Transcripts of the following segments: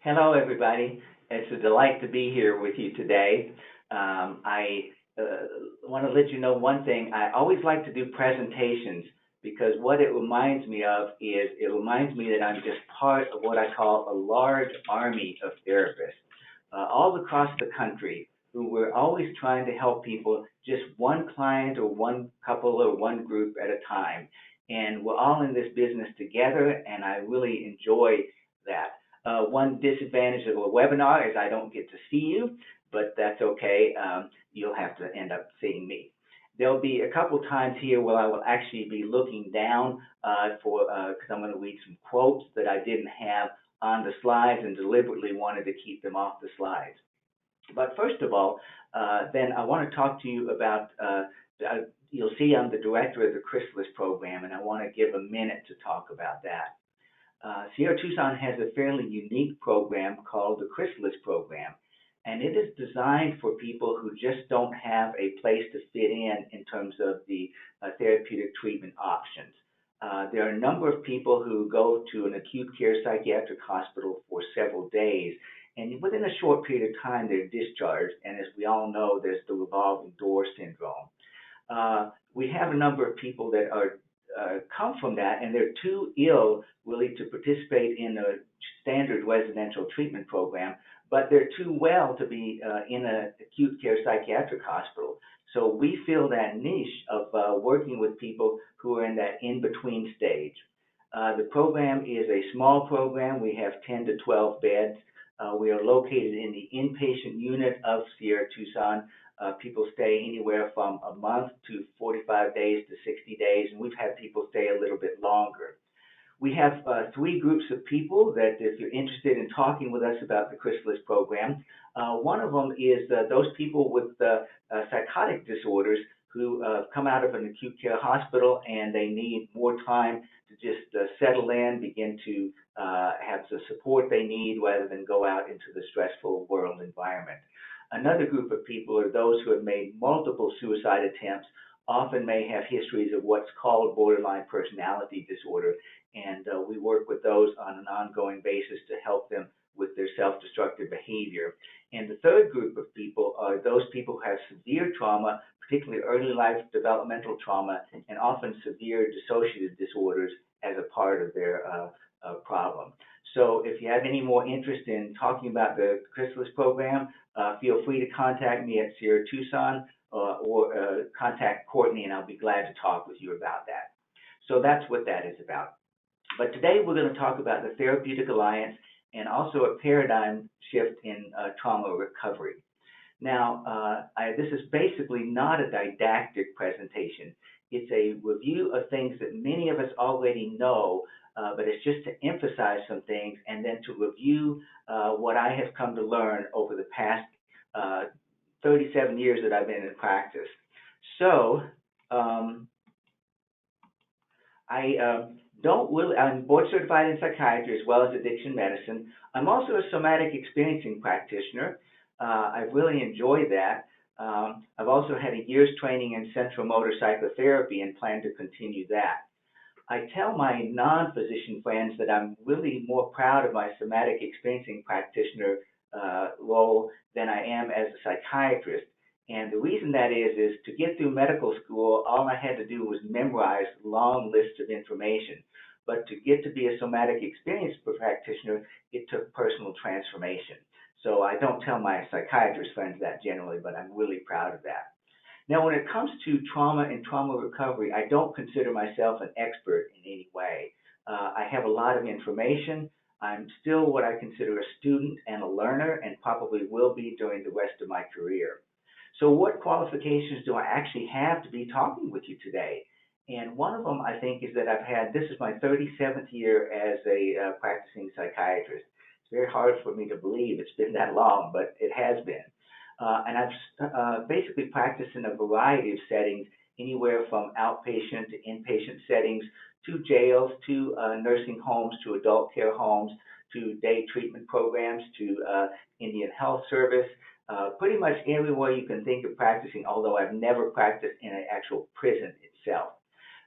Hello, everybody. It's a delight to be here with you today. I want to let you know one thing. I always like to do presentations because what it reminds me of is it reminds me that I'm just part of what I call a large army of therapists all across the country who we're always trying to help people, just one client or one couple or one group at a time. And we're all in this business together, and I really enjoy that. One disadvantage of a webinar is I don't get to see you, but that's okay. You'll have to end up seeing me. There'll be a couple times here where I will actually be looking down because I'm going to read some quotes that I didn't have on the slides and deliberately wanted to keep them off the slides. But first of all, then I want to talk to you about, you'll see I'm the director of the Chrysalis program, and I want to give a minute to talk about that. Sierra Tucson has a fairly unique program called the Chrysalis program, and it is designed for people who just don't have a place to fit in terms of the therapeutic treatment options. There are a number of people who go to an acute care psychiatric hospital for several days, and within a short period of time, they're discharged. And as we all know, there's the revolving door syndrome. We have a number of people that are come from that, and they're too ill really to participate in a standard residential treatment program, but they're too well to be in an acute care psychiatric hospital. So we fill that niche of working with people who are in that in-between stage. The program is a small program. We have 10 to 12 beds. We are located in the inpatient unit of Sierra Tucson. People stay anywhere from a month to 45 days to 60 days, and we've had people stay a little bit longer. We have three groups of people that, if you're interested in talking with us about the Chrysalis program, one of them is those people with psychotic disorders who come out of an acute care hospital and they need more time to just settle in, begin to have the support they need rather than go out into the stressful world environment. Another group of people are those who have made multiple suicide attempts, often may have histories of what's called borderline personality disorder, and we work with those on an ongoing basis to help them with their self-destructive behavior. And the third group of people are those people who have severe trauma, particularly early life developmental trauma, and often severe dissociative disorders as a part of their problem. So if you have any more interest in talking about the Chrysalis program, feel free to contact me at Sierra Tucson or contact Courtney, and I'll be glad to talk with you about that. So that's what that is about. But today we're going to talk about the Therapeutic Alliance and also a paradigm shift in trauma recovery. Now, this is basically not a didactic presentation. It's a review of things that many of us already know, but it's just to emphasize some things and then to review what I have come to learn over the past 37 years that I've been in practice. So, I'm board certified in psychiatry as well as addiction medicine. I'm also a somatic experiencing practitioner. I've really enjoyed that. I've also had a year's training in central motor psychotherapy and plan to continue that. I tell my non-physician friends that I'm really more proud of my somatic experiencing practitioner role than I am as a psychiatrist. And the reason that is to get through medical school, all I had to do was memorize long lists of information. But to get to be a somatic experience practitioner, it took personal transformation. So I don't tell my psychiatrist friends that generally, but I'm really proud of that. Now, when it comes to trauma and trauma recovery, I don't consider myself an expert in any way. I have a lot of information. I'm still what I consider a student and a learner, and probably will be during the rest of my career. So what qualifications do I actually have to be talking with you today? And one of them, I think, is that this is my 37th year as a practicing psychiatrist. It's very hard for me to believe it's been that long, but it has been. And I've basically practiced in a variety of settings, anywhere from outpatient to inpatient settings, to jails, to nursing homes, to adult care homes, to day treatment programs, to Indian Health Service, pretty much everywhere you can think of practicing, although I've never practiced in an actual prison itself.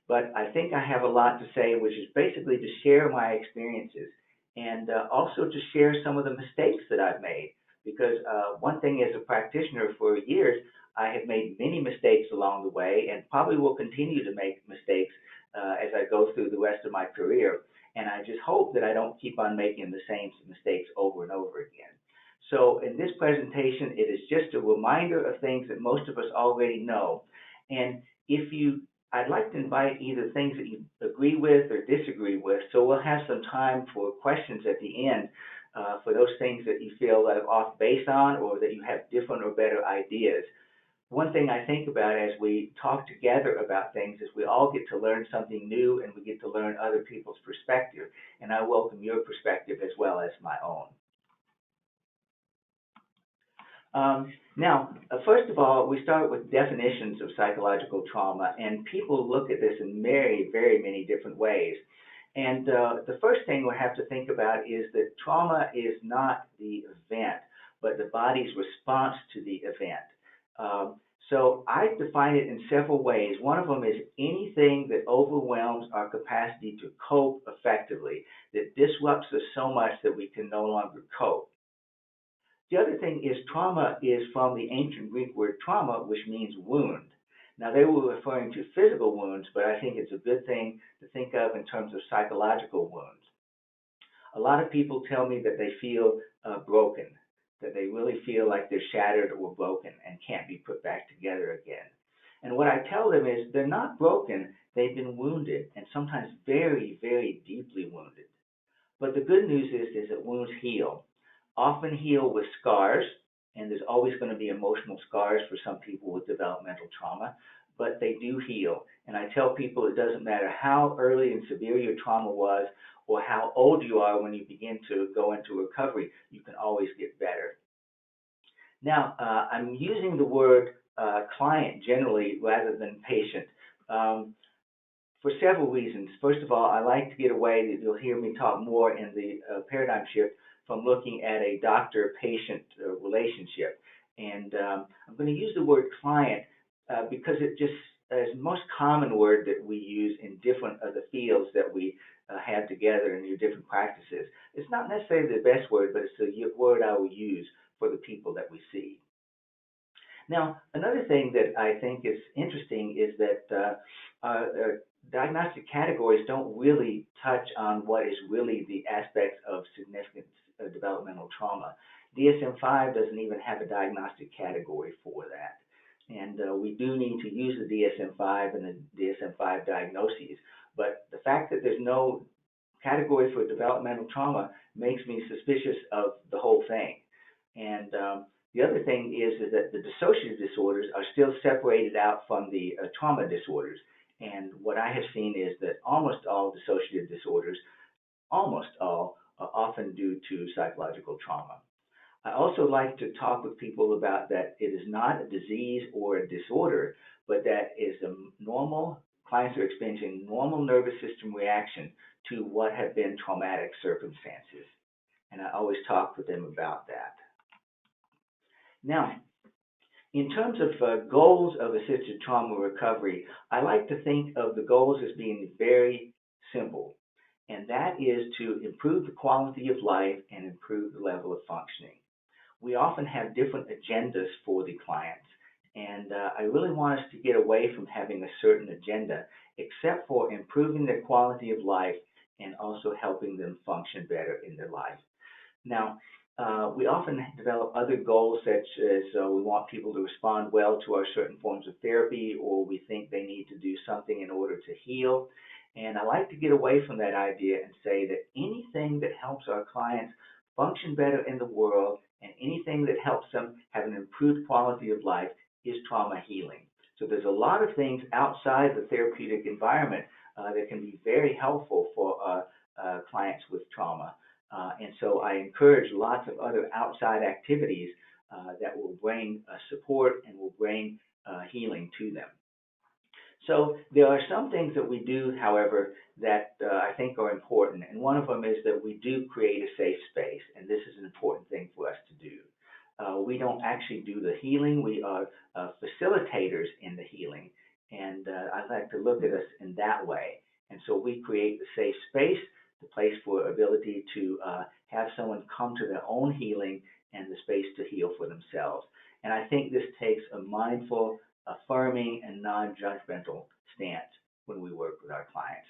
But I think I have a lot to say, which is basically to share my experiences. and also to share some of the mistakes that I've made. Because one thing as a practitioner for years, I have made many mistakes along the way and probably will continue to make mistakes as I go through the rest of my career. And I just hope that I don't keep on making the same mistakes over and over again. So in this presentation, it is just a reminder of things that most of us already know. And if you I'd like to invite either things that you agree with or disagree with, so we'll have some time for questions at the end for those things that you feel that are off base on or that you have different or better ideas. One thing I think about as we talk together about things is we all get to learn something new and we get to learn other people's perspective, and I welcome your perspective as well as my own. First of all, we start with definitions of psychological trauma, and people look at this in very, very many different ways. And the first thing we have to think about is that trauma is not the event, but the body's response to the event. So I define it in several ways. One of them is anything that overwhelms our capacity to cope effectively, that disrupts us so much that we can no longer cope. The other thing is trauma is from the ancient Greek word trauma, which means wound. Now, they were referring to physical wounds, but I think it's a good thing to think of in terms of psychological wounds. A lot of people tell me that they feel broken, that they really feel like they're shattered or broken and can't be put back together again. And what I tell them is they're not broken, they've been wounded, and sometimes very, very deeply wounded. But the good news is that wounds heal. Often heal with scars, and there's always going to be emotional scars for some people with developmental trauma, but they do heal. And I tell people it doesn't matter how early and severe your trauma was or how old you are when you begin to go into recovery, you can always get better. Now, I'm using the word client generally rather than patient for several reasons. First of all, I like to get away, that you'll hear me talk more in the paradigm shift, from looking at a doctor-patient relationship. And I'm going to use the word client because it just is the most common word that we use in different of the fields that we have together in your different practices. It's not necessarily the best word, but it's the word I will use for the people that we see. Now, another thing that I think is interesting is that diagnostic categories don't really touch on what is really the aspects of significant developmental trauma. DSM-5 doesn't even have a diagnostic category for that. And we do need to use the DSM-5 and the DSM-5 diagnoses. But the fact that there's no category for developmental trauma makes me suspicious of the whole thing. And the other thing is that the dissociative disorders are still separated out from the trauma disorders. And what I have seen is that almost all dissociative disorders, almost all, are often due to psychological trauma. I also like to talk with people about that it is not a disease or a disorder, but that is a normal, clients are experiencing normal nervous system reaction to what have been traumatic circumstances. And I always talk with them about that. Now, in terms of goals of assisted trauma recovery, I like to think of the goals as being very simple, and that is to improve the quality of life and improve the level of functioning. We often have different agendas for the clients, and I really want us to get away from having a certain agenda, except for improving their quality of life and also helping them function better in their life. Now, we often develop other goals, such as we want people to respond well to our certain forms of therapy, or we think they need to do something in order to heal. And I like to get away from that idea and say that anything that helps our clients function better in the world and anything that helps them have an improved quality of life is trauma healing. So there's a lot of things outside the therapeutic environment that can be very helpful for clients with trauma. And so I encourage lots of other outside activities that will bring support and will bring healing to them. So there are some things that we do, however, that I think are important. And one of them is that we do create a safe space. And this is an important thing for us to do. We don't actually do the healing. We are facilitators in the healing. And I like to look at us in that way. And so we create the safe space. The place for ability to have someone come to their own healing and the space to heal for themselves. And I think this takes a mindful, affirming, and non-judgmental stance when we work with our clients.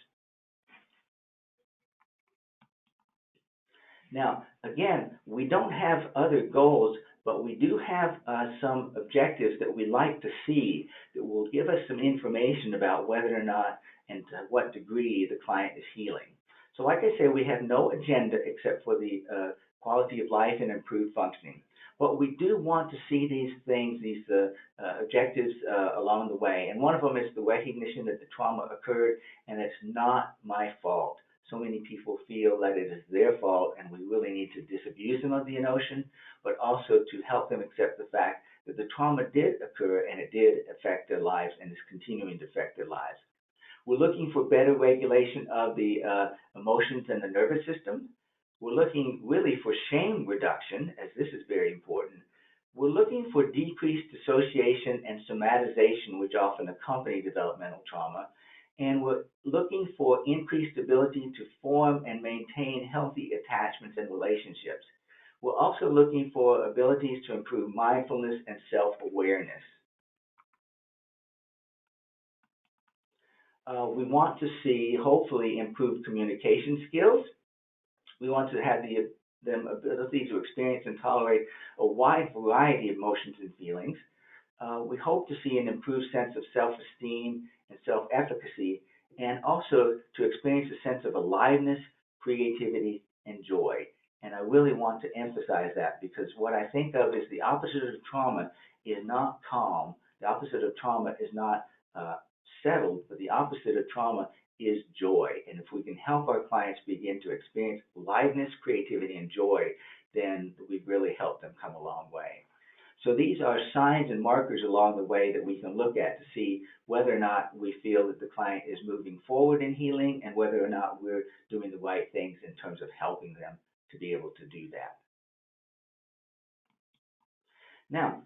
Now, again, we don't have other goals, but we do have some objectives that we like to see that will give us some information about whether or not and to what degree the client is healing. So like I said, we have no agenda except for the quality of life and improved functioning. But we do want to see these things, these objectives along the way. And one of them is the recognition that the trauma occurred and it's not my fault. So many people feel that it is their fault, and we really need to disabuse them of the notion, but also to help them accept the fact that the trauma did occur and it did affect their lives and is continuing to affect their lives. We're looking for better regulation of the emotions and the nervous system. We're looking really for shame reduction, as this is very important. We're looking for decreased dissociation and somatization, which often accompany developmental trauma. And we're looking for increased ability to form and maintain healthy attachments and relationships. We're also looking for abilities to improve mindfulness and self-awareness. We want to see, hopefully, improved communication skills. We want to have them ability to experience and tolerate a wide variety of emotions and feelings. We hope to see an improved sense of self-esteem and self-efficacy, and also to experience a sense of aliveness, creativity, and joy. And I really want to emphasize that because what I think of is the opposite of trauma is not calm. The opposite of trauma is not settled, but the opposite of trauma is joy. And if we can help our clients begin to experience aliveness, creativity, and joy, then we've really helped them come a long way. So these are signs and markers along the way that we can look at to see whether or not we feel that the client is moving forward in healing and whether or not we're doing the right things in terms of helping them to be able to do that. Now,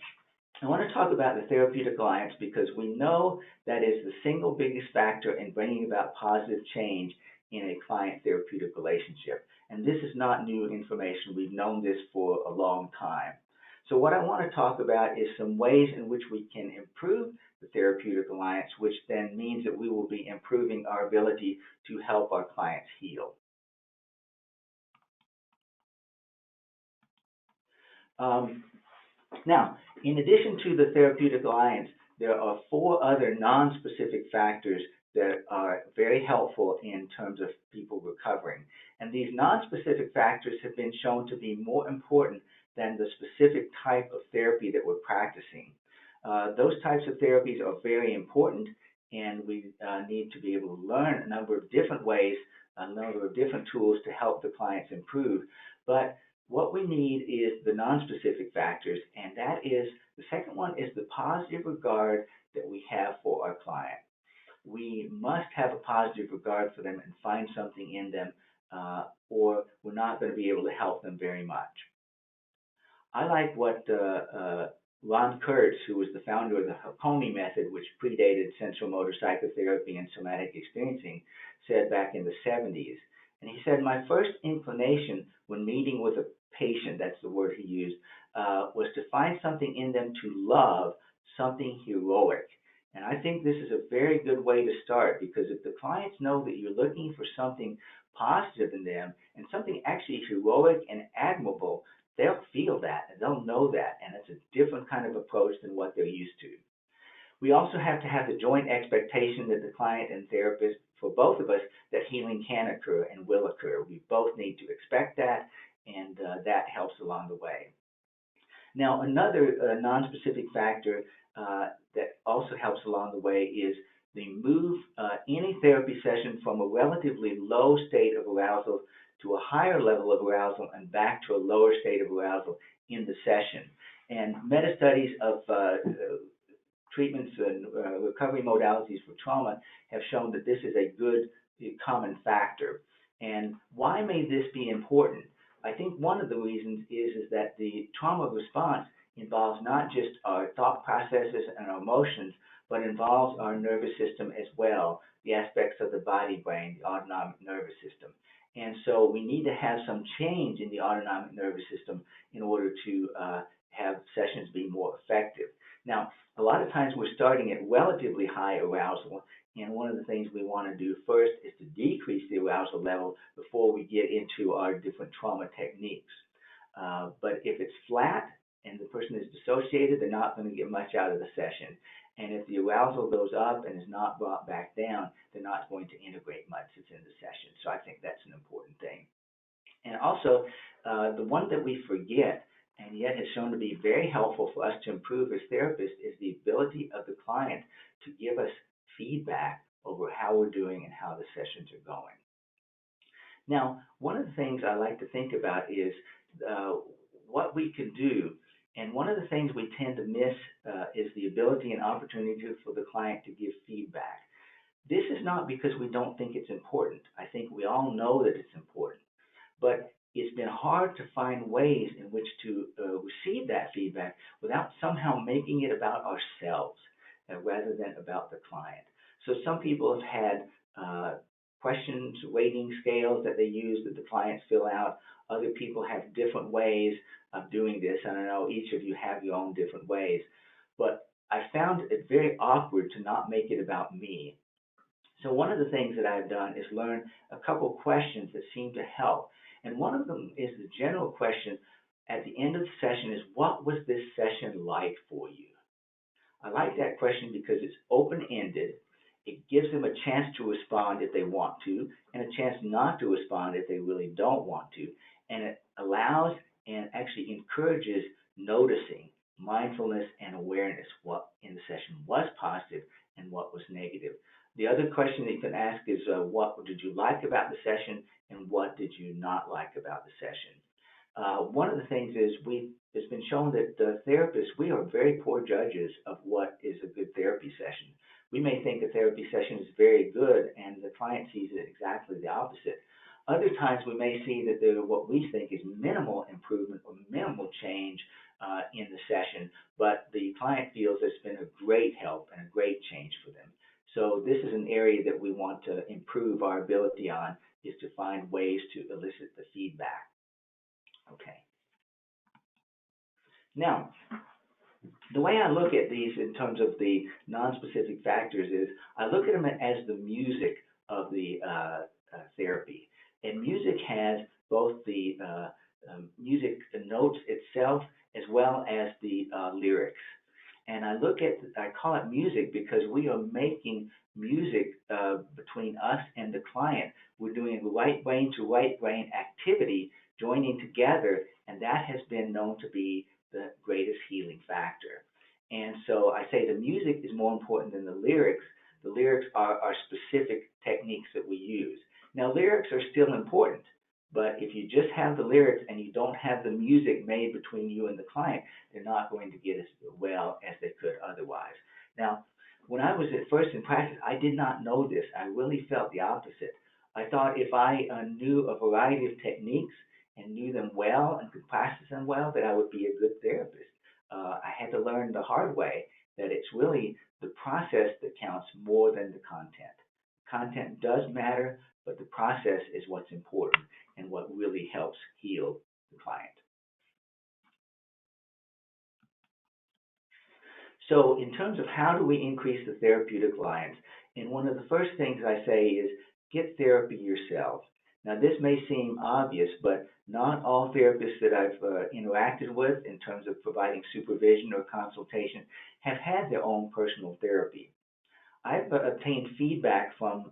I want to talk about the therapeutic alliance because we know that is the single biggest factor in bringing about positive change in a client-therapeutic relationship. And this is not new information. We've known this for a long time. So what I want to talk about is some ways in which we can improve the therapeutic alliance, which then means that we will be improving our ability to help our clients heal. Now, in addition to the therapeutic alliance, there are 4 other non-specific factors that are very helpful in terms of people recovering. And these non-specific factors have been shown to be more important than the specific type of therapy that we're practicing. Those types of therapies are very important, and we need to be able to learn a number of different ways, a number of different tools to help the clients improve. But what we need is the non-specific factors, and that is, the second one is the positive regard that we have for our client. We must have a positive regard for them and find something in them, or we're not going to be able to help them very much. I like what Ron Kurtz, who was the founder of the Hakomi method, which predated sensory motor psychotherapy and somatic experiencing, said back in the 70s. And he said, my first inclination when meeting with a patient, that's the word he used, was to find something in them to love, something heroic. And I think this is a very good way to start, because if the clients know that you're looking for something positive in them and something actually heroic and admirable, they'll feel that and they'll know that, and it's a different kind of approach than what they're used to. We also have to have the joint expectation that the client and therapist, for both of us, that healing can occur and will occur. We both need to expect that, and that helps along the way. Now, another non-specific factor that also helps along the way is the move any therapy session from a relatively low state of arousal to a higher level of arousal and back to a lower state of arousal in the session. And meta-studies of treatments and recovery modalities for trauma have shown that this is a good common factor. And why may this be important? I think one of the reasons is that the trauma response involves not just our thought processes and our emotions, but involves our nervous system as well, the aspects of the body-brain, the autonomic nervous system. And so we need to have some change in the autonomic nervous system in order to have sessions be more effective. Now, a lot of times we're starting at relatively high arousal, and one of the things we want to do first is to decrease the arousal level before we get into our different trauma techniques. But if it's flat and the person is dissociated, they're not going to get much out of the session. And if the arousal goes up and is not brought back down, they're not going to integrate much that's in the session. So I think that's an important thing. And also, the one that we forget and yet has shown to be very helpful for us to improve as therapists is the ability of the client to give us feedback over how we're doing and how the sessions are going. Now, one of the things I like to think about is what we can do, and one of the things we tend to miss is the ability and opportunity for the client to give feedback. This is not because we don't think it's important. I think we all know that it's important, but it's been hard to find ways in which to receive that feedback without somehow making it about ourselves rather than about the client. So some people have had questions, rating scales that they use that the clients fill out. Other people have different ways of doing this, and I know each of you have your own different ways. But I found it very awkward to not make it about me. So one of the things that I've done is learn a couple questions that seem to help. And one of them is the general question at the end of the session is, what was this session like for you? I like that question because it's open-ended. It gives them a chance to respond if they want to, and a chance not to respond if they really don't want to. And it allows and actually encourages noticing, mindfulness, and awareness. What in the session was positive and what was negative. The other question that you can ask is, what did you like about the session and what did you not like about the session? One of the things is it's been shown that therapists, we are very poor judges of what is a good therapy session. We may think a therapy session is very good and the client sees it exactly the opposite. Other times we may see that there what we think is minimal improvement or minimal change in the session, but the client feels it's been a great help and a great change for them. So this is an area that we want to improve our ability on, is to find ways to elicit the feedback. Okay. Now, the way I look at these in terms of the non-specific factors is I look at them as the music of the therapy. And music has both the music, the notes itself, as well as the lyrics. And I call it music because we are making music between us and the client. We're doing a right brain to right brain activity, joining together, and that has been known to be the greatest healing factor. And so I say the music is more important than the lyrics. The lyrics are specific techniques that we use. Now, lyrics are still important, but if you just have the lyrics and you don't have the music made between you and the client, they're not going to get as well as they could otherwise. Now, when I was at first in practice, I did not know this. I really felt the opposite. I thought if I knew a variety of techniques and knew them well and could practice them well, that I would be a good therapist. I had to learn the hard way that it's really the process that counts more than the content. Content does matter, but the process is what's important and what really helps heal the client. So in terms of how do we increase the therapeutic lines, and one of the first things I say is get therapy yourself. Now this may seem obvious, but not all therapists that I've interacted with in terms of providing supervision or consultation have had their own personal therapy. I've obtained feedback from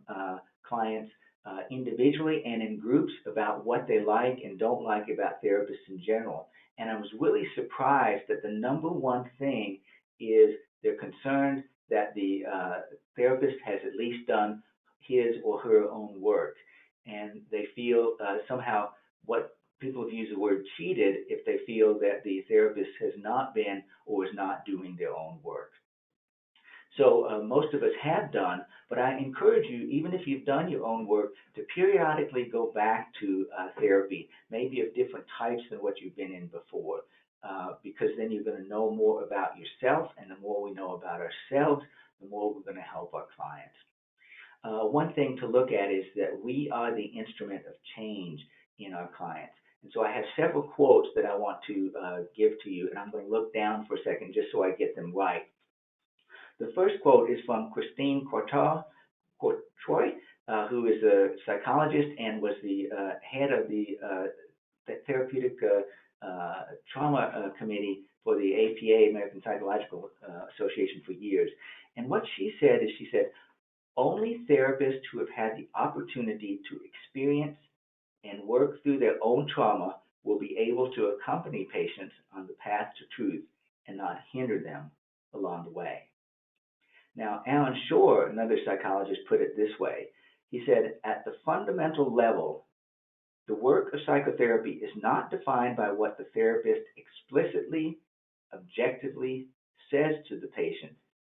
clients individually and in groups about what they like and don't like about therapists in general. And I was really surprised that the number one thing is they're concerned that the therapist has at least done his or her own work. And they feel somehow what people have used the word cheated if they feel that the therapist has not been or is not doing their own work. So most of us have done, but I encourage you, even if you've done your own work, to periodically go back to therapy, maybe of different types than what you've been in before, because then you're going to know more about yourself, and the more we know about ourselves, the more we're going to help our clients. one thing to look at is that we are the instrument of change in our clients. And so I have several quotes that I want to give to you, and I'm going to look down for a second just so I get them right. The first quote is from Christine Courtois, who is a psychologist and was the head of the therapeutic trauma committee for the APA, American Psychological Association, for years. And what she said is, she said, only therapists who have had the opportunity to experience and work through their own trauma will be able to accompany patients on the path to truth and not hinder them along the way. Now, Alan Shore, another psychologist, put it this way. He said, at the fundamental level, the work of psychotherapy is not defined by what the therapist explicitly, objectively says to the patient.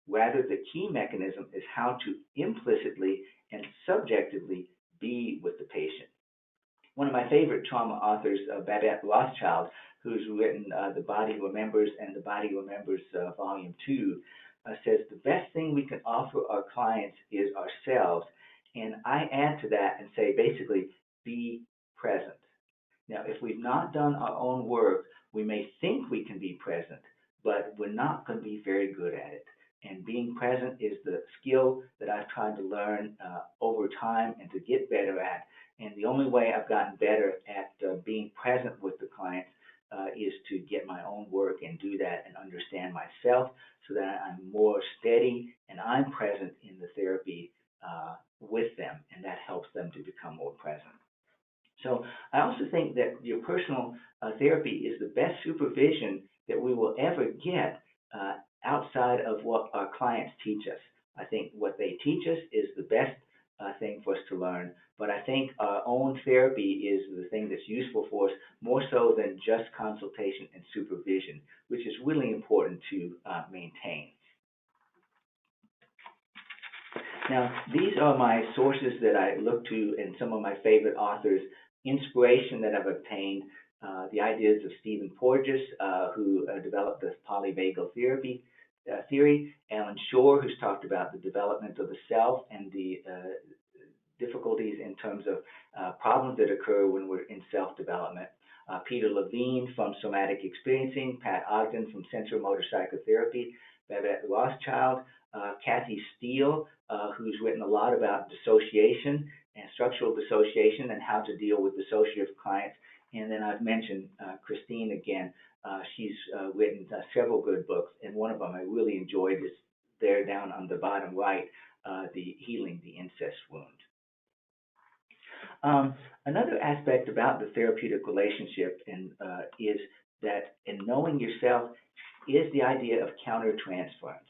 Rather, the key mechanism is how to implicitly and subjectively be with the patient. One of my favorite trauma authors, Babette Rothschild, who's written The Body Remembers and The Body Remembers Volume 2, says the best thing we can offer our clients is ourselves. And I add to that and say, basically, be present. Now, if we've not done our own work, we may think we can be present, but we're not going to be very good at it. And being present is the skill that I've tried to learn over time and to get better at. And the only way I've gotten better at being present with the clients is to get my own work and do that and understand myself so that I'm more steady and I'm present in the therapy with them, and that helps them to become more present. So I also think that your personal therapy is the best supervision that we will ever get outside of what our clients teach us. I think what they teach us is the best thing for us to learn, but I think our own therapy is the thing that's useful for us more so than just consultation and supervision, which is really important to maintain. Now, these are my sources that I look to and some of my favorite authors, inspiration that I've obtained, the ideas of Stephen Porges, who developed the polyvagal theory, Alan Shore, who's talked about the development of the self and the difficulties in terms of problems that occur when we're in self-development, Peter Levine from Somatic Experiencing, Pat Ogden from Sensory-Motor Psychotherapy, Babette Rothschild, Kathy Steele, who's written a lot about dissociation and structural dissociation and how to deal with dissociative clients. And then I've mentioned Christine again. She's written several good books, and one of them I really enjoyed is there down on the bottom right, the Healing the Incest Wound. Another aspect about the therapeutic relationship is that in knowing yourself is the idea of countertransference.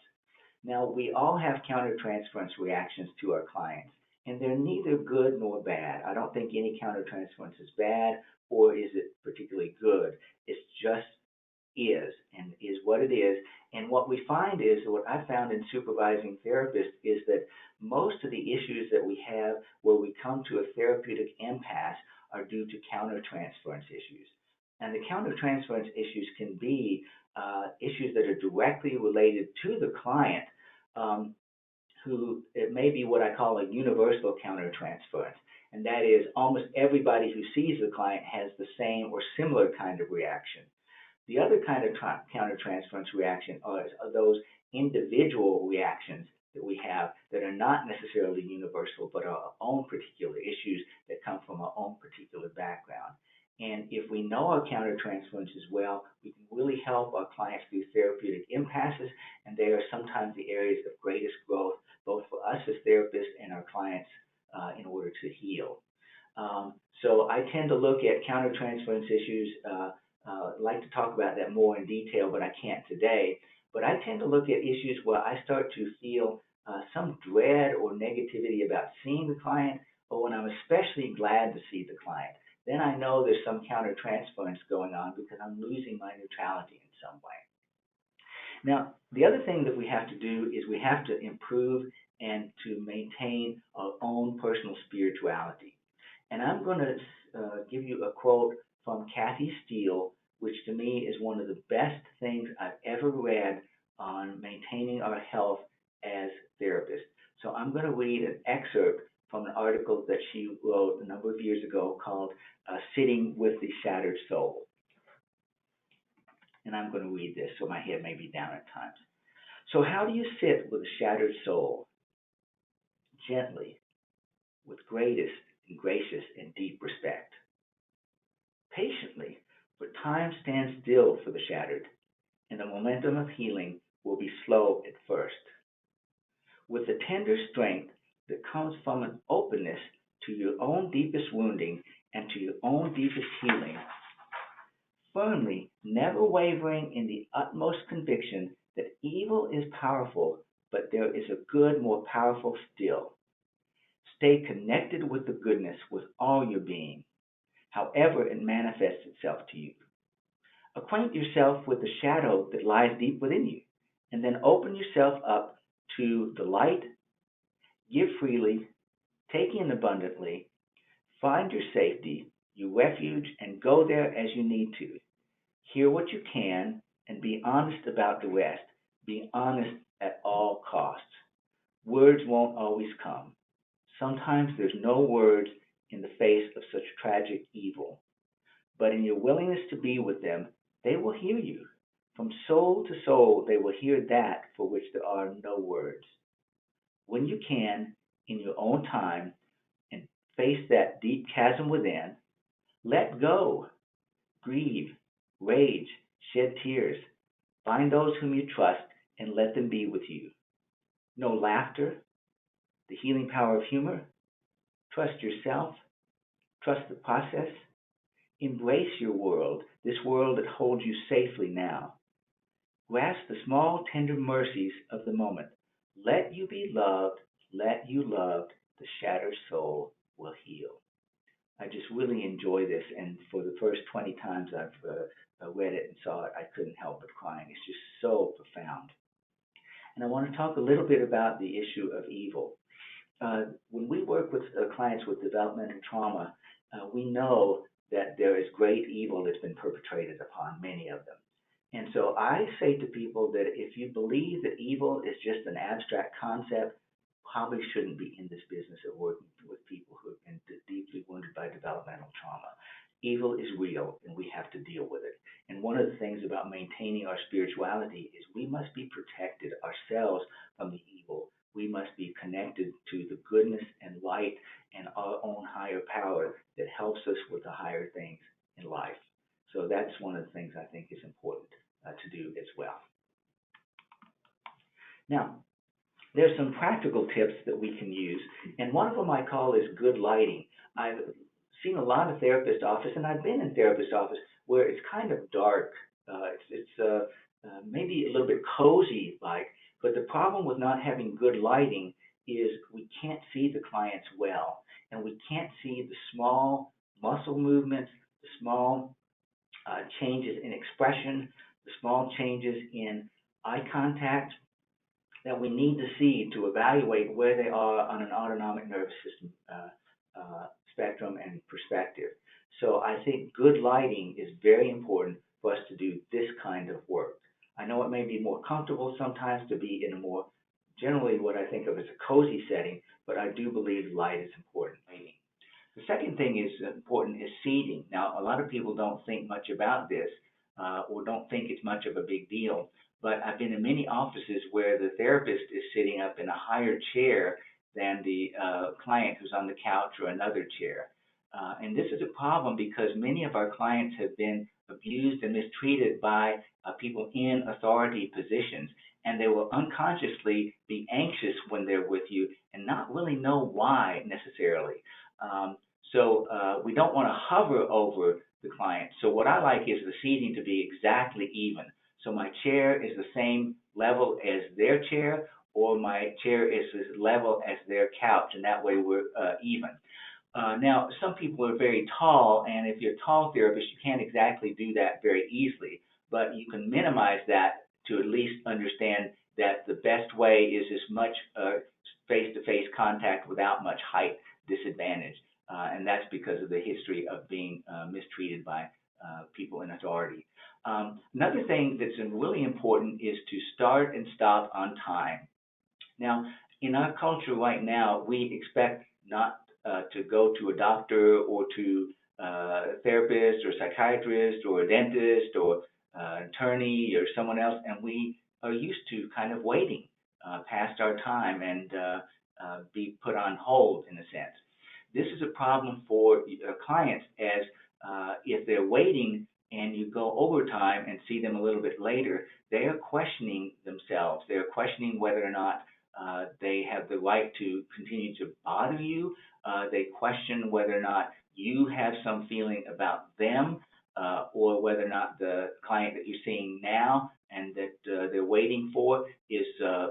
Now, we all have countertransference reactions to our clients, and they're neither good nor bad. I don't think any countertransference is bad or is it particularly good. It's just is and is what it is. And what we find is, what I found in supervising therapists is that most of the issues that we have where we come to a therapeutic impasse are due to countertransference issues. And the countertransference issues can be issues that are directly related to the client, who it may be what I call a universal countertransference. And that is almost everybody who sees the client has the same or similar kind of reaction. The other kind of countertransference reaction are those individual reactions that we have that are not necessarily universal, but are our own particular issues that come from our own particular background. And if we know our countertransferences well, we can really help our clients through therapeutic impasses, and they are sometimes the areas of greatest growth, both for us as therapists and our clients in order to heal. So I tend to look at countertransference issues. I'd like to talk about that more in detail, but I can't today. But I tend to look at issues where I start to feel some dread or negativity about seeing the client, or when I'm especially glad to see the client. Then I know there's some countertransference going on because I'm losing my neutrality in some way. Now, the other thing that we have to do is we have to improve and to maintain our own personal spirituality. And I'm going to give you a quote from Kathy Steele, which to me is one of the best things I've ever read on maintaining our health as therapists. So I'm going to read an excerpt from an article that she wrote a number of years ago called Sitting with the Shattered Soul. And I'm going to read this so my head may be down at times. So how do you sit with a shattered soul? Gently, with greatest and gracious and deep respect. Patiently, for time stands still for the shattered, and the momentum of healing will be slow at first. With the tender strength that comes from an openness to your own deepest wounding and to your own deepest healing, firmly, never wavering in the utmost conviction that evil is powerful, but there is a good more powerful still. Stay connected with the goodness with all your being, however it manifests itself to you. Acquaint yourself with the shadow that lies deep within you, and then open yourself up to the light. Give freely, take in abundantly, find your safety, your refuge, and go there as you need to. Hear what you can, and be honest about the rest. Be honest at all costs. Words won't always come. Sometimes there's no words in the face of such tragic evil. But in your willingness to be with them, they will hear you. From soul to soul, they will hear that for which there are no words. When you can, in your own time, and face that deep chasm within, let go, grieve, rage, shed tears, find those whom you trust, and let them be with you. No laughter, the healing power of humor. Trust yourself, trust the process. Embrace your world, this world that holds you safely now. Grasp the small, tender mercies of the moment. Let you be loved, let you loved, the shattered soul will heal. I just really enjoy this, and for the first 20 times I've read it and saw it, I couldn't help but crying. It's just so profound. And I want to talk a little bit about the issue of evil. When we work with clients with developmental trauma, we know that there is great evil that's been perpetrated upon many of them. And so I say to people that if you believe that evil is just an abstract concept, probably shouldn't be in this business of working with people who have been deeply wounded by developmental trauma. Evil is real, and we have to deal with it. And one of the things about maintaining our spirituality is we must be protected ourselves from the evil. We must be connected to the goodness and light and our own higher power that helps us with the higher things in life. So that's one of the things I think is important to do as well. Now, there's some practical tips that we can use, and one of them I call is good lighting. I've seen a lot of therapist office, and I've been in therapist office where it's kind of dark. It's maybe a little bit cozy like, but the problem with not having good lighting is we can't see the clients well, and we can't see the small muscle movements, the small changes in expression, the small changes in eye contact that we need to see to evaluate where they are on an autonomic nervous system spectrum and perspective. So I think good lighting is very important for us to do this kind of work. I know it may be more comfortable sometimes to be in a more generally what I think of as a cozy setting, but I do believe light is important. The second thing is important is seating. Now, a lot of people don't think much about this or don't think it's much of a big deal, but I've been in many offices where the therapist is sitting up in a higher chair than the client who's on the couch or another chair. And this is a problem because many of our clients have been abused and mistreated by people in authority positions, and they will unconsciously be anxious when they're with you and not really know why necessarily. So we don't want to hover over the client. So what I like is the seating to be exactly even. So my chair is the same level as their chair, or my chair is as level as their couch, and that way we're even. Now, some people are very tall, and if you're a tall therapist, you can't exactly do that very easily, but you can minimize that to at least understand that the best way is as much face-to-face contact without much height disadvantage, and that's because of the history of being mistreated by people in authority. Another thing that's really important is to start and stop on time. Now, in our culture right now, we expect not to go to a doctor or to a therapist or psychiatrist or a dentist or attorney or someone else, and we are used to kind of waiting past our time and be put on hold in a sense. This is a problem for clients as if they're waiting and you go overtime and see them a little bit later, they are questioning themselves. They're questioning whether or not they have the right to continue to bother you. They question whether or not you have some feeling about them, or whether or not the client that you're seeing now and that they're waiting for is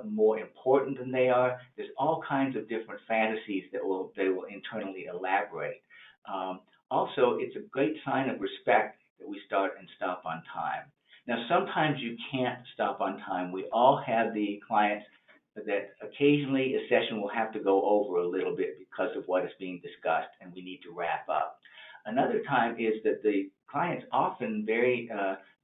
more important than they are. There's all kinds of different fantasies that they will internally elaborate. Also, it's a great sign of respect that we start and stop on time. Now, sometimes you can't stop on time. We all have the clients that occasionally a session will have to go over a little bit because of what is being discussed and we need to wrap up. Another time is that the clients often very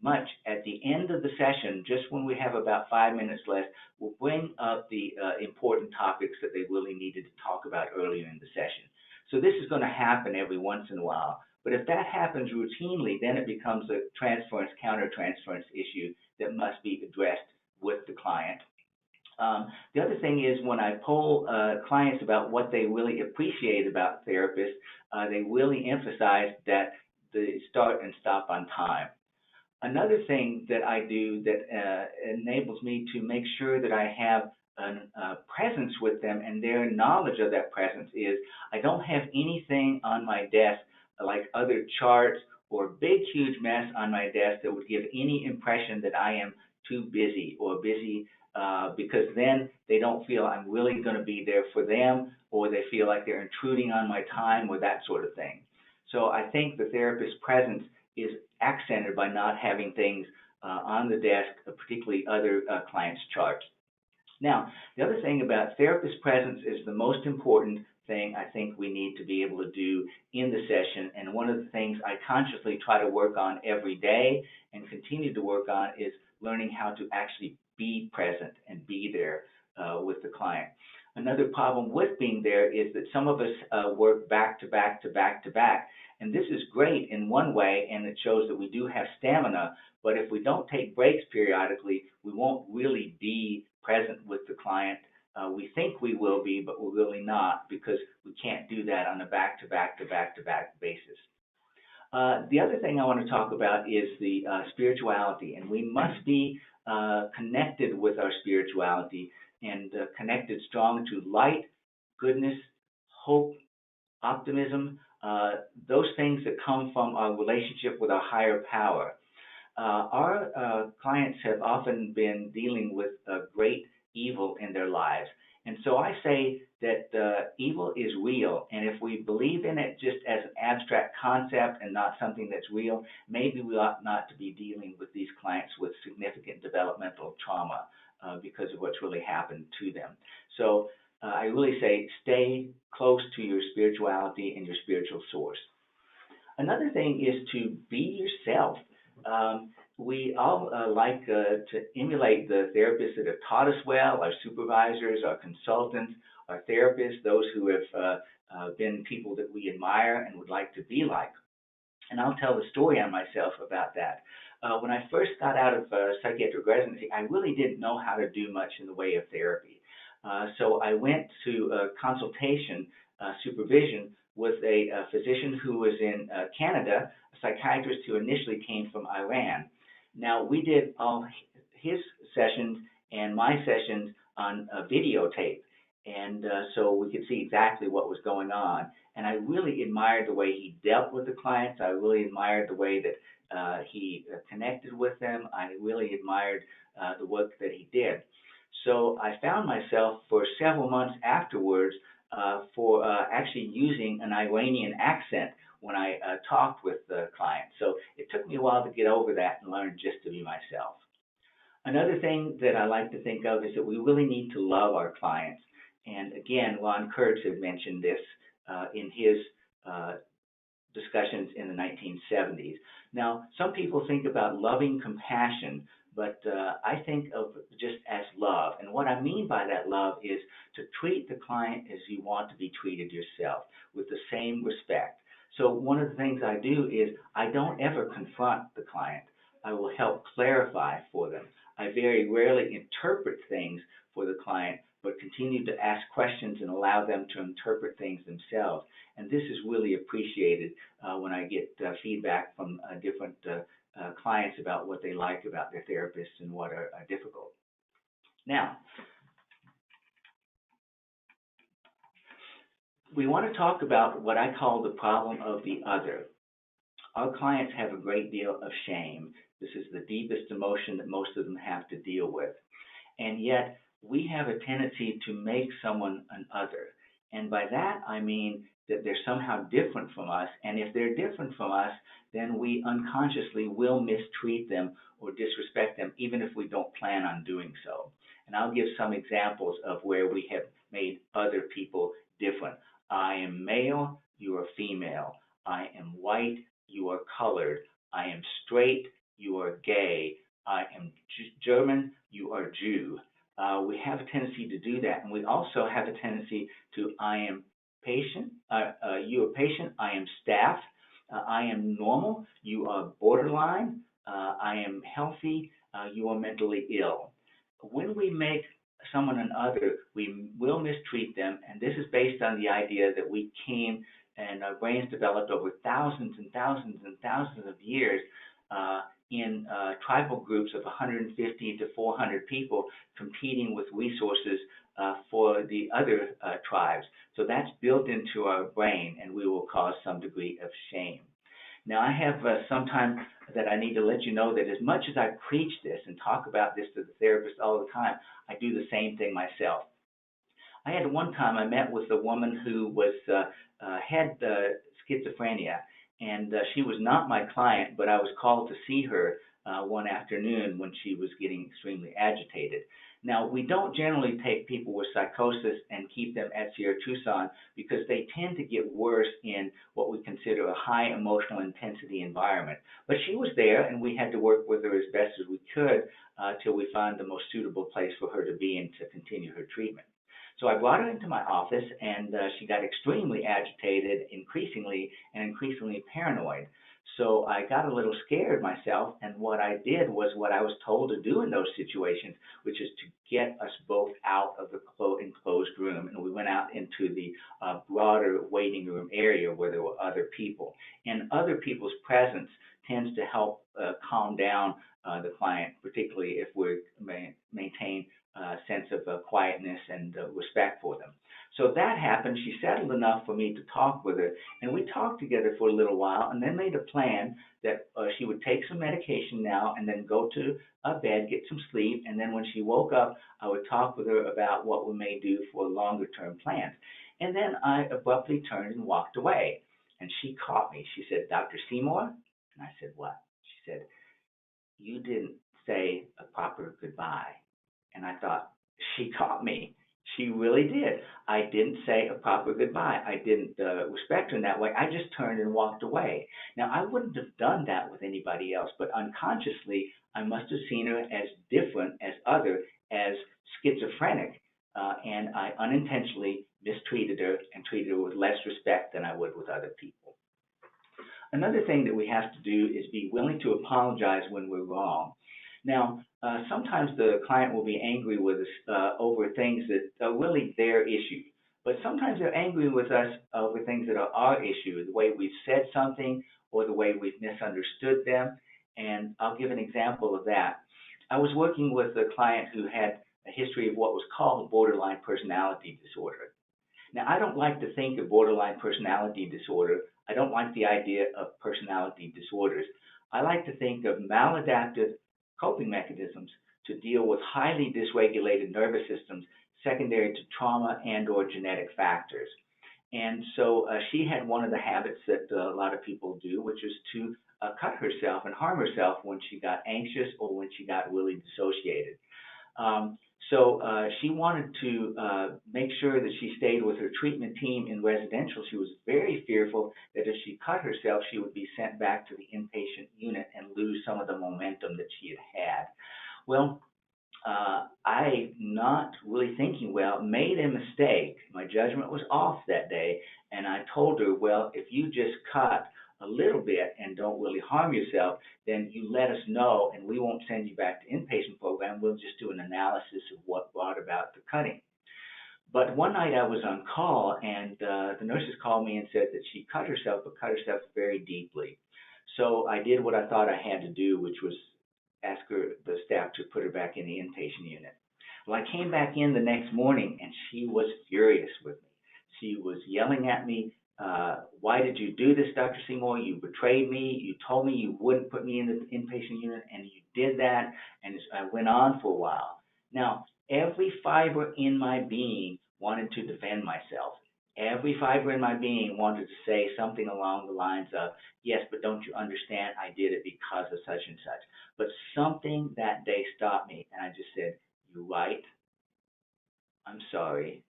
much at the end of the session, just when we have about 5 minutes left, will bring up the important topics that they really needed to talk about earlier in the session. So this is going to happen every once in a while. But if that happens routinely, then it becomes a transference, countertransference issue that must be addressed with the client. The other thing is when I poll clients about what they really appreciate about therapists, they really emphasize that the start and stop on time. Another thing that I do that enables me to make sure that I have a presence with them and their knowledge of that presence is I don't have anything on my desk like other charts or big huge mess on my desk that would give any impression that I am too busy or busy because then they don't feel I'm really going to be there for them, or they feel like they're intruding on my time or that sort of thing. So I think the therapist's presence is accented by not having things on the desk, particularly other clients' charts. Now, the other thing about therapist presence is the most important thing I think we need to be able to do in the session. And one of the things I consciously try to work on every day and continue to work on is learning how to actually be present and be there with the client. Another problem with being there is that some of us work back to back to back to back. And this is great in one way, and it shows that we do have stamina. But if we don't take breaks periodically, we won't really be present with the client. We think we will be, but we're really not, because we can't do that on a back to back to back to back basis. The other thing I want to talk about is the spirituality, and we must be connected with our spirituality and connected strong to light, goodness, hope, optimism, those things that come from our relationship with our higher power. Our clients have often been dealing with great evil in their lives. And so I say that evil is real, and if we believe in it just as an abstract concept and not something that's real, maybe we ought not to be dealing with these clients with significant developmental trauma because of what's really happened to them. So I really say stay close to your spirituality and your spiritual source. Another thing is to be yourself. We all like to emulate the therapists that have taught us well, our supervisors, our consultants, our therapists, those who have been people that we admire and would like to be like. And I'll tell the story on myself about that. When I first got out of psychiatric residency, I really didn't know how to do much in the way of therapy. So I went to consultation supervision with a physician who was in Canada, a psychiatrist who initially came from Iran. Now, we did all his sessions and my sessions on videotape, and so we could see exactly what was going on. And I really admired the way he dealt with the clients. I really admired the way that he connected with them. I really admired the work that he did. So I found myself for several months afterwards for actually using an Iranian accent when I talked with the client. So it took me a while to get over that and learn just to be myself. Another thing that I like to think of is that we really need to love our clients. And again, Ron Kurtz had mentioned this in his discussions in the 1970s. Now, some people think about loving compassion, but I think of just as love. And what I mean by that love is to treat the client as you want to be treated yourself, with the same respect. So one of the things I do is I don't ever confront the client. I will help clarify for them. I very rarely interpret things for the client, but continue to ask questions and allow them to interpret things themselves. And this is really appreciated when I get feedback from different clients about what they like about their therapists and what are difficult. Now, we want to talk about what I call the problem of the other. Our clients have a great deal of shame. This is the deepest emotion that most of them have to deal with. And yet, we have a tendency to make someone an other. And by that, I mean that they're somehow different from us. And if they're different from us, then we unconsciously will mistreat them or disrespect them, even if we don't plan on doing so. And I'll give some examples of where we have made other people different. I am male, you are female. I am white, you are colored. I am straight, you are gay. I am German, you are Jew. We have a tendency to do that, and we also have a tendency to I am patient, you are patient, I am staff, I am normal, you are borderline, I am healthy, you are mentally ill. When we make someone an other, we will mistreat them, and this is based on the idea that we came and our brains developed over thousands and thousands and thousands of years in tribal groups of 150 to 400 people competing with resources for the other tribes. So that's built into our brain, and we will cause some degree of shame. Now, I have some time that I need to let you know that as much as I preach this and talk about this to the therapist all the time, I do the same thing myself. I had one time I met with a woman who was had schizophrenia, and she was not my client, but I was called to see her one afternoon when she was getting extremely agitated. Now, we don't generally take people with psychosis and keep them at Sierra Tucson because they tend to get worse in what we consider a high emotional intensity environment. But she was there, and we had to work with her as best as we could till we found the most suitable place for her to be in to continue her treatment. So I brought her into my office, and she got extremely agitated, increasingly paranoid. So I got a little scared myself, and what I did was what I was told to do in those situations, which is to get us both out of the enclosed room. And we went out into the broader waiting room area where there were other people. And other people's presence tends to help calm down the client, particularly if we maintain a sense of quietness and respect for them. So that happened. She settled enough for me to talk with her, and we talked together for a little while, and then made a plan that she would take some medication now and then go to bed, get some sleep, and then when she woke up, I would talk with her about what we may do for longer-term plans. And then I abruptly turned and walked away, and she caught me. She said, "Dr. Seymour?" And I said, "What?" She said, "You didn't say a proper goodbye." And I thought, she caught me. She really did. I didn't say a proper goodbye. I didn't respect her in that way. I just turned and walked away. Now, I wouldn't have done that with anybody else, but unconsciously, I must have seen her as different, as other, as schizophrenic, and I unintentionally mistreated her and treated her with less respect than I would with other people. Another thing that we have to do is be willing to apologize when we're wrong. Now, sometimes the client will be angry with us over things that are really their issue. But sometimes they're angry with us over things that are our issue, the way we've said something or the way we've misunderstood them. And I'll give an example of that. I was working with a client who had a history of what was called borderline personality disorder. Now, I don't like to think of borderline personality disorder. I don't like the idea of personality disorders. I like to think of maladaptive coping mechanisms to deal with highly dysregulated nervous systems secondary to trauma and or genetic factors. And so she had one of the habits that a lot of people do, which is to cut herself and harm herself when she got anxious or when she got really dissociated. So she wanted to make sure that she stayed with her treatment team in residential. She was very fearful that if she cut herself, she would be sent back to the inpatient unit and lose some of the momentum that she had had. Well, I, not really thinking well, made a mistake. My judgment was off that day, and I told her, well, if you just cut a little bit and don't really harm yourself, then you let us know, and we won't send you back to inpatient program. We'll just do an analysis of what brought about the cutting. But one night I was on call, and the nurses called me and said that she cut herself, but cut herself very deeply. So I did what I thought I had to do, which was ask her, the staff, to put her back in the inpatient unit. Well, I came back in the next morning, and she was furious with me. She was yelling at me. Why did you do this, Dr. Seymour? You betrayed me. You told me you wouldn't put me in the inpatient unit, and you did that. And I went on for a while. Now, every fiber in my being wanted to defend myself. Every fiber in my being wanted to say something along the lines of, yes, but don't you understand? I did it because of such and such. But something that day stopped me, and I just said, you're right. I'm sorry.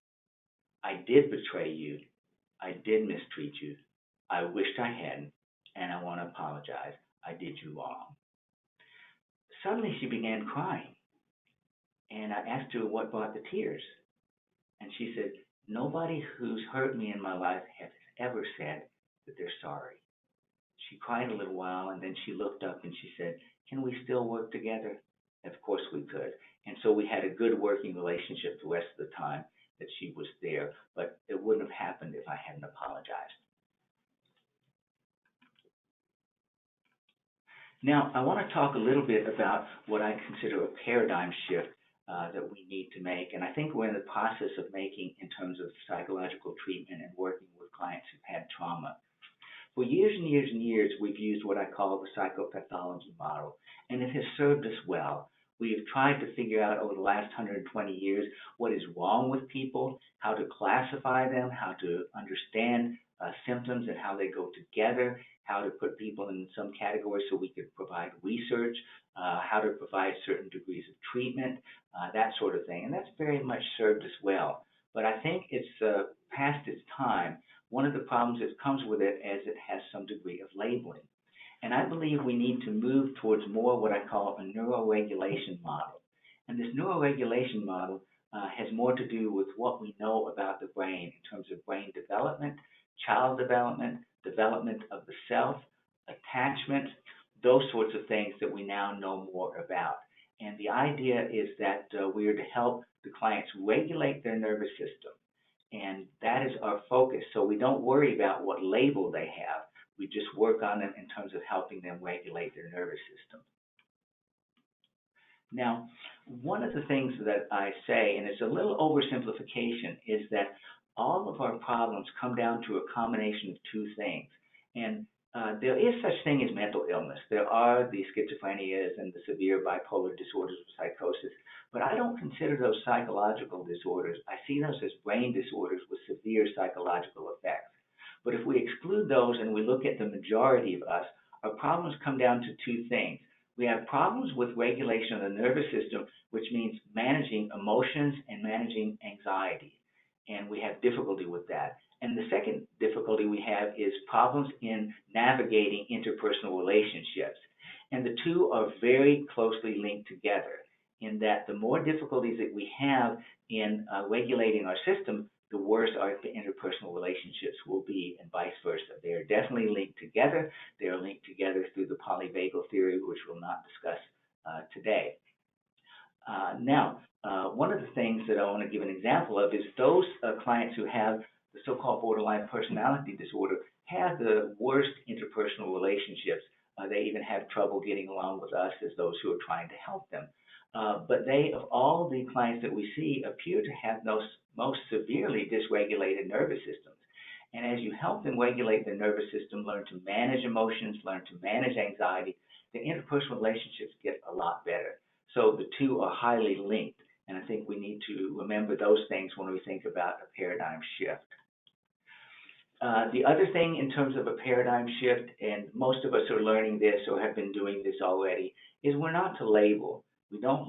I did betray you. I did mistreat you. I wished I hadn't, and I want to apologize. I did you wrong. Suddenly she began crying, and I asked her what brought the tears. And she said, nobody who's hurt me in my life has ever said that they're sorry. She cried a little while, and then she looked up and she said, can we still work together? Of course we could. And so we had a good working relationship the rest of the time that she was there, but it wouldn't have happened if I hadn't apologized. Now, I want to talk a little bit about what I consider a paradigm shift that we need to make, and I think we're in the process of making in terms of psychological treatment and working with clients who've had trauma. For years and years and years, we've used what I call the psychopathology model, and it has served us well. We have tried to figure out over the last 120 years what is wrong with people, how to classify them, how to understand symptoms and how they go together, how to put people in some categories so we could provide research, how to provide certain degrees of treatment, that sort of thing. And that's very much served us well. But I think it's past its time. One of the problems that comes with it is it has some degree of labeling. And I believe we need to move towards more what I call a neuroregulation model. And this neuroregulation model has more to do with what we know about the brain in terms of brain development, child development, development of the self, attachment, those sorts of things that we now know more about. And the idea is that we are to help the clients regulate their nervous system. And that is our focus. So we don't worry about what label they have. We just work on them in terms of helping them regulate their nervous system. Now, one of the things that I say, and it's a little oversimplification, is that all of our problems come down to a combination of two things. And there is such thing as mental illness. There are the schizophrenias and the severe bipolar disorders of psychosis, but I don't consider those psychological disorders. I see those as brain disorders with severe psychological effects. But if we exclude those and we look at the majority of us, our problems come down to two things. We have problems with regulation of the nervous system, which means managing emotions and managing anxiety. And we have difficulty with that. And the second difficulty we have is problems in navigating interpersonal relationships. And the two are very closely linked together in that the more difficulties that we have in regulating our system, the worse our interpersonal relationships will be, and vice versa. They are definitely linked together. They are linked together through the polyvagal theory, which we'll not discuss today. Now, one of the things that I want to give an example of is those clients who have the so-called borderline personality disorder have the worst interpersonal relationships. They even have trouble getting along with us as those who are trying to help them. But they, of all the clients that we see, appear to have those most severely dysregulated nervous systems. And as you help them regulate their nervous system, learn to manage emotions, learn to manage anxiety, the interpersonal relationships get a lot better. So the two are highly linked, and I think we need to remember those things when we think about a paradigm shift. The other thing in terms of a paradigm shift, and most of us are learning this or have been doing this already, is we're not to label. We don't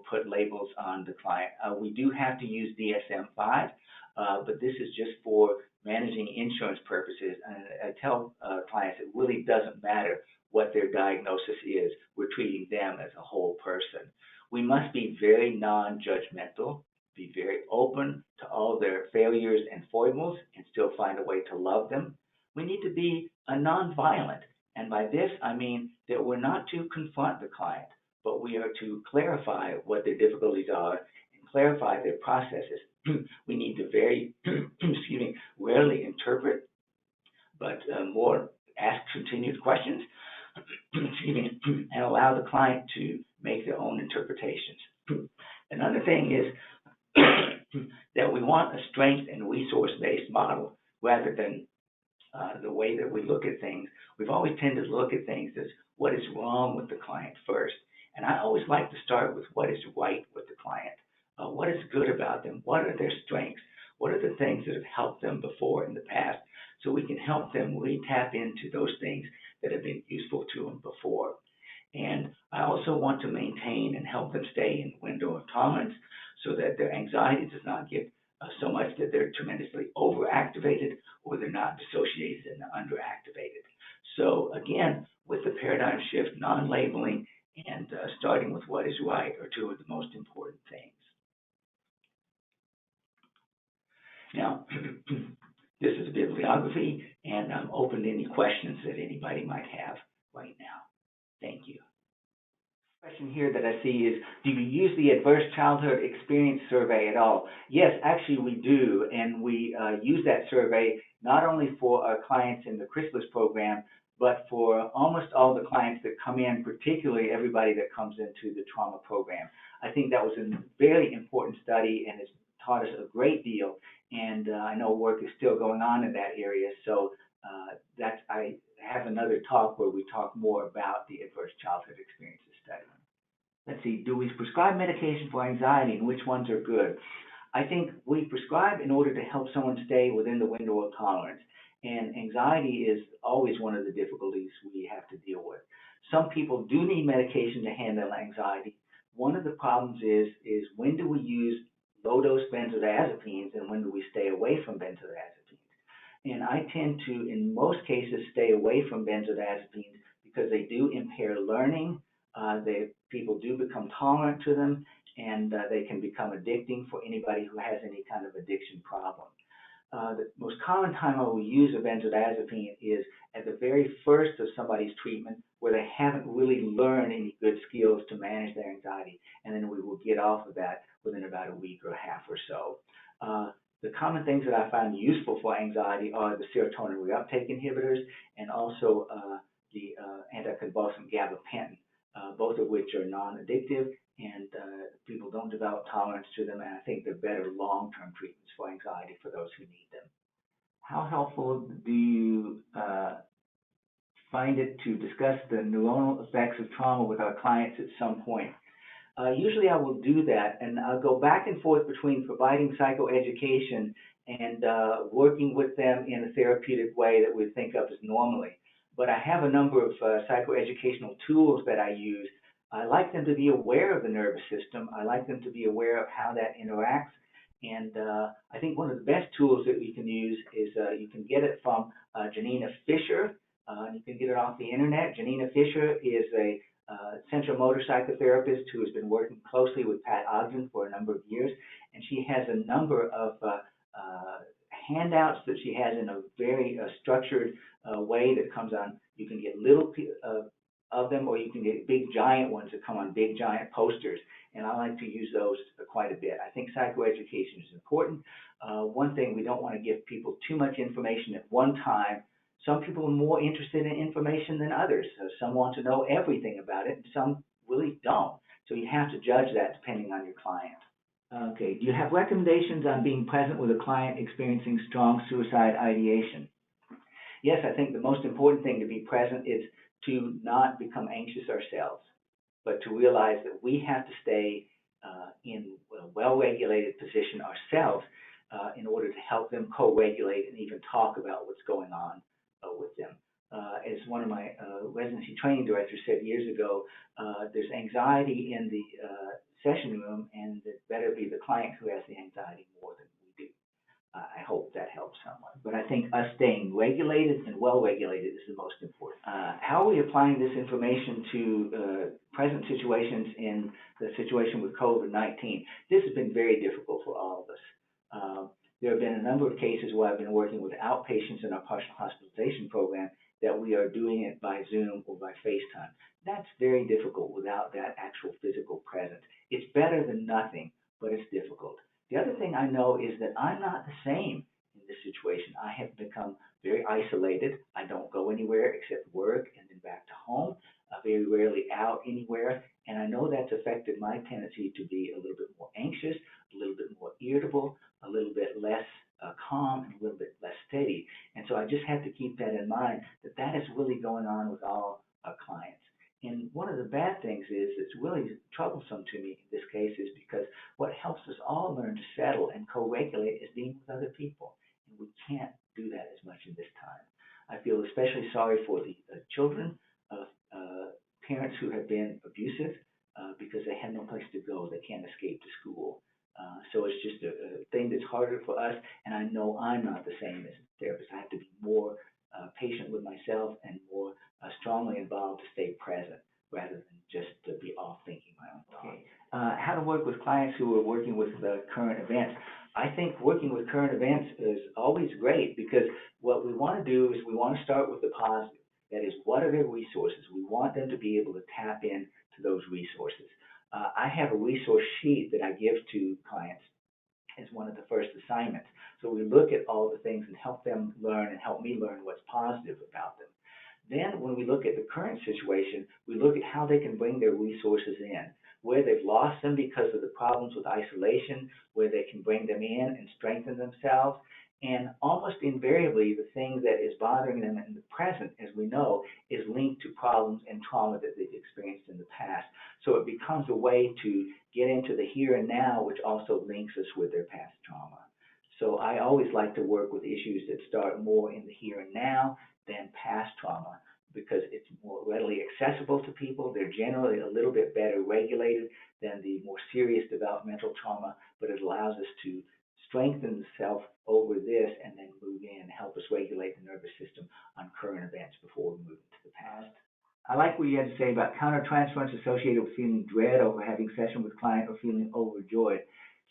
put labels on the client. We do have to use DSM-5, but this is just for managing insurance purposes. And I tell clients it really doesn't matter what their diagnosis is. We're treating them as a whole person. We must be very non-judgmental, be very open to all their failures and foibles, and still find a way to love them. We need to be a non-violent, and by this I mean that we're not to confront the client, but we are to clarify what their difficulties are and clarify their processes. We need to very, excuse me, rarely interpret, but more ask continued questions, excuse me, and allow the client to make their own interpretations. Another thing is that we want a strength and resource-based model rather than the way that we look at things. We've always tended to look at things as what is wrong with the client first. And I always like to start with what is right with the client. What is good about them? What are their strengths? What are the things that have helped them before in the past? So we can help them re-tap into those things that have been useful to them before. And I also want to maintain and help them stay in the window of tolerance so that their anxiety does not get so much that they're tremendously overactivated or they're not dissociated and underactivated. So again, with the paradigm shift, non-labeling and starting with what is right are two of the most important things. Now, this is a bibliography, and I'm open to any questions that anybody might have right now. Thank you. Question here that I see is, do you use the Adverse Childhood Experience Survey at all? Yes, actually we do, and we use that survey not only for our clients in the Chrysalis program, but for almost all the clients that come in, particularly everybody that comes into the trauma program. I think that was a very important study, and it's taught us a great deal, and I know work is still going on in that area, so I have another talk where we talk more about the Adverse Childhood Experiences study. Let's see, do we prescribe medication for anxiety, and which ones are good? I think we prescribe in order to help someone stay within the window of tolerance, and anxiety is always one of the difficulties we have to deal with. Some people do need medication to handle anxiety. One of the problems is when do we use low-dose benzodiazepines and when do we stay away from benzodiazepines? And I tend to, in most cases, stay away from benzodiazepines because they do impair learning. People do become tolerant to them, and they can become addicting for anybody who has any kind of addiction problem. The most common time I will use a benzodiazepine is at the very first of somebody's treatment where they haven't really learned any good skills to manage their anxiety, and then we will get off of that within about a week or a half or so. The common things that I find useful for anxiety are the serotonin reuptake inhibitors and also the anticonvulsant gabapentin, both of which are non-addictive, and people don't develop tolerance to them, and I think they're better long-term treatments for anxiety for those who need them. How helpful do you find it to discuss the neuronal effects of trauma with our clients at some point? Usually I will do that, and I'll go back and forth between providing psychoeducation and working with them in a therapeutic way that we think of as normally. But I have a number of psychoeducational tools that I use. I like them to be aware of the nervous system. I like them to be aware of how that interacts. And I think one of the best tools that you can use is you can get it from Janina Fisher. You can get it off the internet. Janina Fisher is a central motor psychotherapist who has been working closely with Pat Ogden for a number of years. And she has a number of handouts that she has in a very structured way that comes on. You can get little of them, or you can get big giant ones that come on big giant posters. And I like to use those quite a bit. I think psychoeducation is important. One thing, we don't want to give people too much information at one time. Some people are more interested in information than others. So some want to know everything about it, and some really don't. So you have to judge that depending on your client. Okay, do you have recommendations on being present with a client experiencing strong suicide ideation? Yes, I think the most important thing to be present is to not become anxious ourselves, but to realize that we have to stay in a well-regulated position ourselves in order to help them co-regulate and even talk about what's going on with them. As one of my residency training directors said years ago, there's anxiety in the session room, and it better be the client who has the anxiety more than we do. I hope that helps someone. But I think us staying regulated and well regulated is the most important. How are we applying this information to present situations in the situation with COVID-19? This has been very difficult for all of us. There have been a number of cases where I've been working with outpatients in our partial hospitalization program that we are doing it by Zoom or by FaceTime. That's very difficult without that actual physical presence. It's better than nothing, but it's difficult. The other thing I know is that I'm not the same in this situation. I have become very isolated. I don't go anywhere except work and then back to home, very rarely out anywhere. And I know that's affected my tendency to be a little bit more anxious, a little bit more irritable, a little bit less calm, and a little bit less steady. And so I just have to keep that in mind, that that is really going on with all our clients. And one of the bad things is, it's really troublesome to me in this case, is because what helps us all learn to settle and co-regulate is being with other people. And we can't do that as much in this time. I feel especially sorry for the children of parents who have been abusive because they have no place to go. They can't escape to school. So it's just a thing that's harder for us, and I know I'm not the same as a therapist. I have to be more patient with myself and more strongly involved to stay present rather than just to be off thinking my own thoughts. Okay. How to work with clients who are working with current events. I think working with current events is always great, because what we want to do is we want to start with the positive. That is, what are their resources? We want them to be able to tap in to those resources. I have a resource sheet that I give to clients as one of the first assignments. So we look at all the things and help them learn and help me learn what's positive about them. Then when we look at the current situation, we look at how they can bring their resources in, where they've lost them because of the problems with isolation, where they can bring them in and strengthen themselves. And almost invariably, the thing that is bothering them in the present, as we know, is linked to problems and trauma that they've experienced in the past. So it becomes a way to get into the here and now, which also links us with their past trauma. So I always like to work with issues that start more in the here and now than past trauma, because it's more readily accessible to people. They're generally a little bit better regulated than the more serious developmental trauma, but it allows us to strengthen the self over this and then move in and help us regulate the nervous system on current events before we move into the past. I like what you had to say about countertransference associated with feeling dread over having session with client or feeling overjoyed.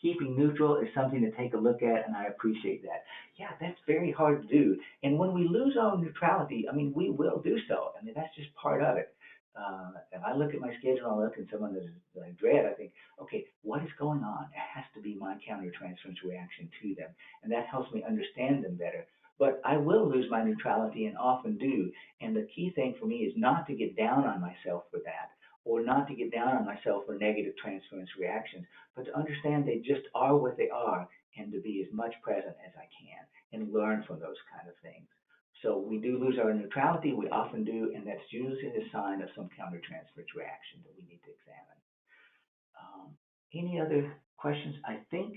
Keeping neutral is something to take a look at, and I appreciate that. Yeah, that's very hard to do. And when we lose our neutrality, I mean, we will do so. I mean, that's just part of it. If I look at my schedule and I look at someone that I dread, I think, okay, what is going on? It has to be my countertransference reaction to them. And that helps me understand them better. But I will lose my neutrality, and often do. And the key thing for me is not to get down on myself for that, or not to get down on myself for negative transference reactions, but to understand they just are what they are, and to be as much present as I can and learn from those kind of things. So we do lose our neutrality, we often do, and that's usually a sign of some countertransference reaction that we need to examine. Any other questions? I think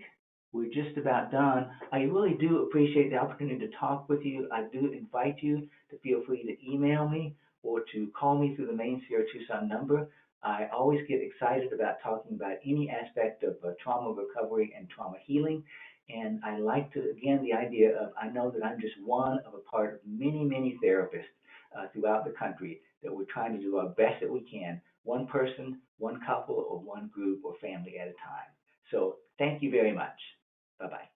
we're just about done. I really do appreciate the opportunity to talk with you. I do invite you to feel free to email me or to call me through the main Sierra Tucson number. I always get excited about talking about any aspect of trauma recovery and trauma healing. And I like to, again, the idea of, I know that I'm just one of a part of many, many therapists throughout the country that we're trying to do our best that we can, one person, one couple, or one group or family at a time. So thank you very much. Bye-bye.